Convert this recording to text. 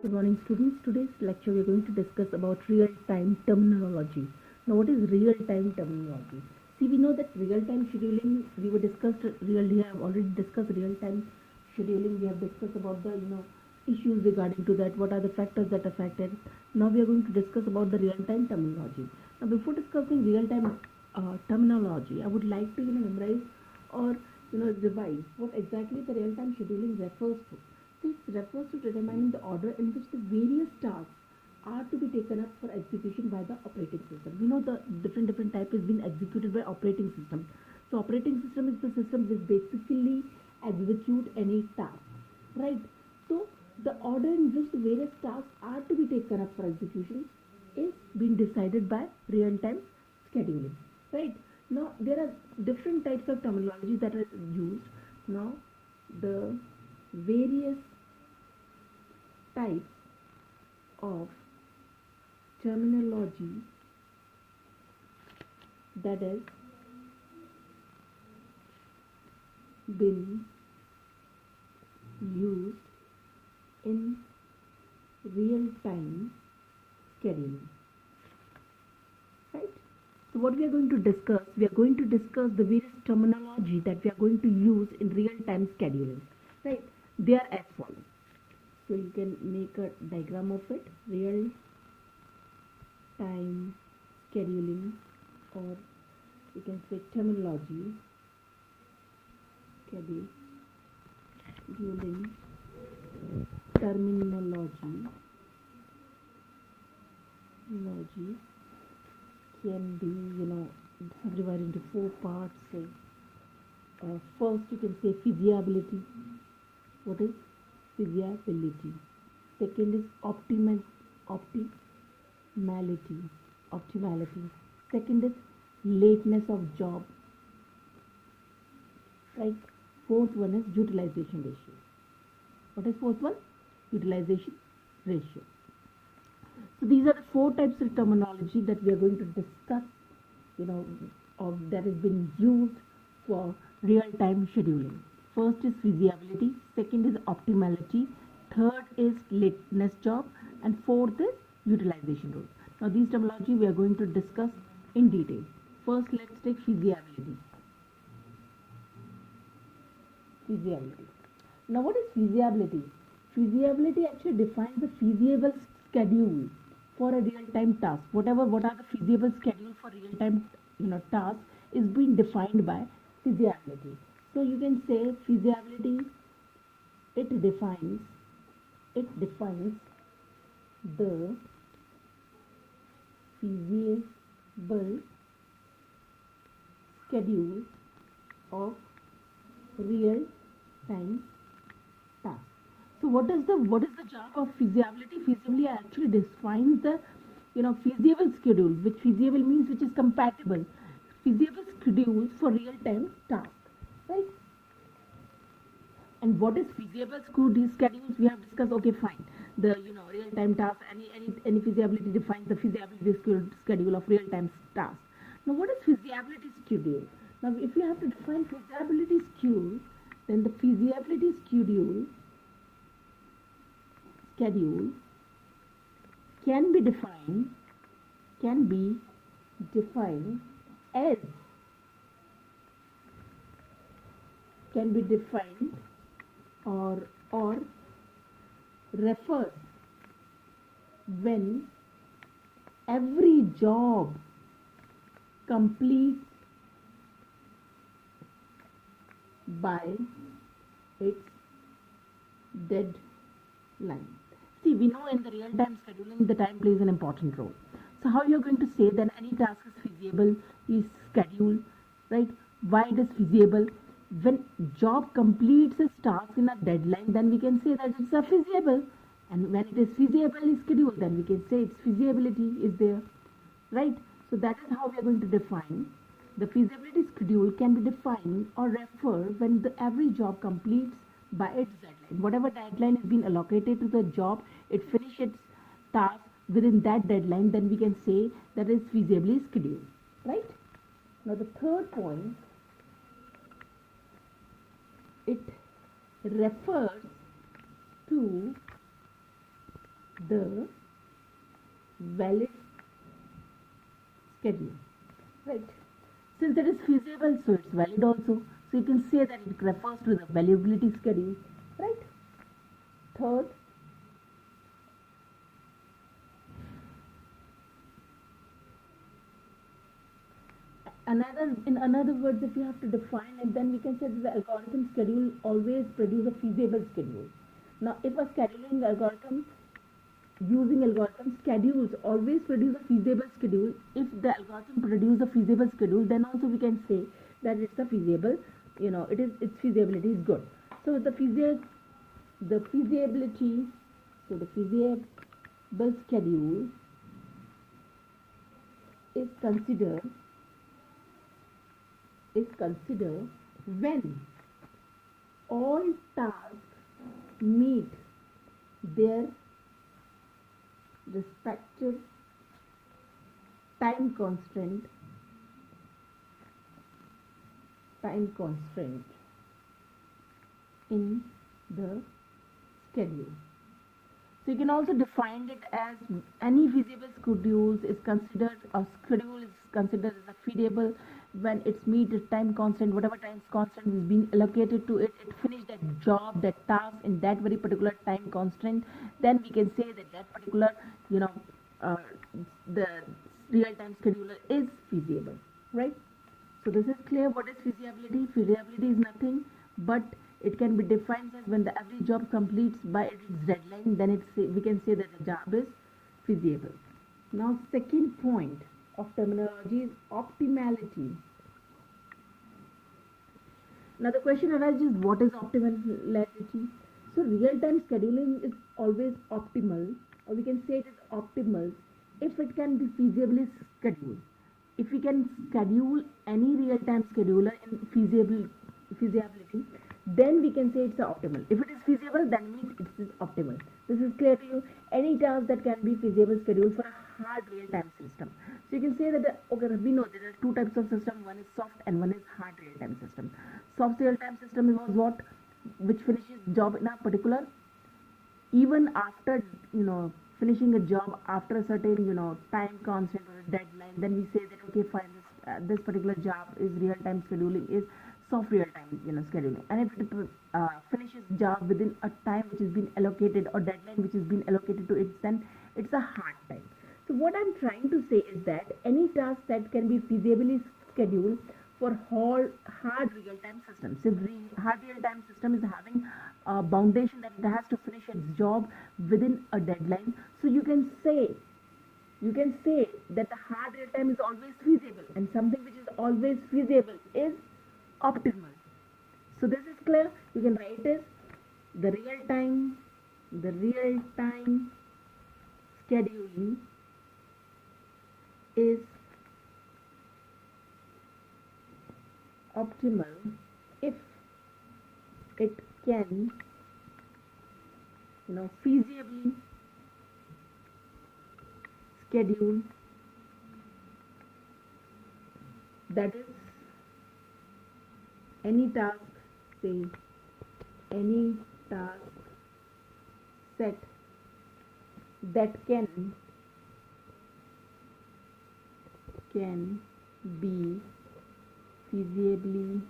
Good morning students. Today's lecture we are going to discuss about real-time terminology. Now what is real-time terminology? See, we know that real-time scheduling, we have already discussed real-time scheduling. We have discussed about the issues regarding to that, what are the factors that affect it. Now we are going to discuss about the real-time terminology. Now before discussing real-time terminology, I would like to memorize or revise what exactly the real-time scheduling refers to. This refers to determining the order in which the various tasks are to be taken up for execution by the operating system. We know the different type is being executed by operating system. So operating system is the system which basically execute any task, right? So the order in which the various tasks are to be taken up for execution is being decided by real-time scheduling, right? Now there are different types of terminology that are used. Now the various types of terminology that has been used in real-time scheduling, right? So what we are going to discuss, we are going to discuss the various terminology that we are going to use in real-time scheduling, right? They are as follows. So you can make a diagram of it. Real time scheduling, or you can say terminology. Scheduling terminology can be subdivided into four parts. So first you can say feasibility. What is feasibility? Second is optimality. Second is lateness of job, right? Fourth one is utilization ratio. What is fourth one? Utilization ratio. So these are the four types of terminology that we are going to discuss, that has been used for real-time scheduling. First is feasibility, second is optimality, third is lateness job, and fourth is utilization rule. Now these terminology we are going to discuss in detail. First, let's take feasibility. Now what is feasibility? Feasibility actually defines the feasible schedule for a real-time task. What are the feasible schedule for real-time task is being defined by feasibility. So you can say feasibility, it defines the feasible schedule of real-time task. So what is the job of feasibility? Feasibility actually defines the feasible schedule, which feasible means which is compatible. Feasible schedules for real-time task, right? And what is feasible schedules? We have discussed. Okay, fine. The real-time task. Any feasibility defines the feasibility schedule of real-time task. Now, what is feasibility schedule? Now, if you have to define feasibility schedule, then the feasibility schedule can be defined as or refers when every job completes by its deadline. See, we know in the real-time scheduling the time plays an important role. So how you're going to say that any task is feasible, is scheduled, right? Why it is feasible? When job completes its task in a deadline, then we can say that it's a feasible. And when it is feasible is scheduled, then we can say its feasibility is there, right? So that is how we are going to define. The feasibility schedule can be defined or refer when every job completes by its deadline. Whatever deadline is being allocated to the job, it finishes its task within that deadline, then we can say that is feasibly scheduled, right? Now the third point, it refers to the valid schedule, right? Since it is feasible, so it's valid also. So you can say that it refers to the valuability schedule, right? Third, in another words, if you have to define it, then we can say that the algorithm schedule always produce a feasible schedule. Now, if a scheduling algorithm using algorithm schedules always produce a feasible schedule, if the algorithm produce a feasible schedule, then also we can say that it's a feasible, its feasibility is good. So the feasibility, so the feasible schedule is considered when all tasks meet their respective time constraint in the schedule. So you can also define it as any feasible schedule is considered as a feasible when it's meet a time constant, whatever time constant is being allocated to it, it finished that job, that task in that very particular time constant. Then we can say that that particular, uh, the real-time scheduler is feasible, right? So this is clear. What is feasibility? Feasibility is nothing but it can be defined as when the every job completes by its deadline, then we can say that the job is feasible. Now, second point of terminology is optimality. Now the question arises, what is optimality? So real-time scheduling is always optimal, or we can say it is optimal if it can be feasibly scheduled. If we can schedule any real-time scheduler in feasibility, then we can say it's optimal. If it is feasible, then means it is optimal. This is clear to you. Any task that can be feasible scheduled for a hard real-time system. So you can say that okay, we know there are two types of system. One is soft and one is hard real-time system. Soft real-time system was what, which finishes job in a particular, even after finishing a job after a certain time constant or deadline, then we say that okay fine, this particular job is real time scheduling, is soft real time scheduling. And if it finishes job within a time which has been allocated or deadline which has been allocated to it, then it's a hard time. So what I'm trying to say is that any task that can be feasibly scheduled for hard real-time systems. If hard real-time system is having a foundation that it has to finish its job within a deadline, so you can say that the hard real-time is always feasible, and something which is always feasible is optimal. So this is clear. You can write as the real-time scheduling is optimal if it can feasibly schedule, that is any task set that can be feasibly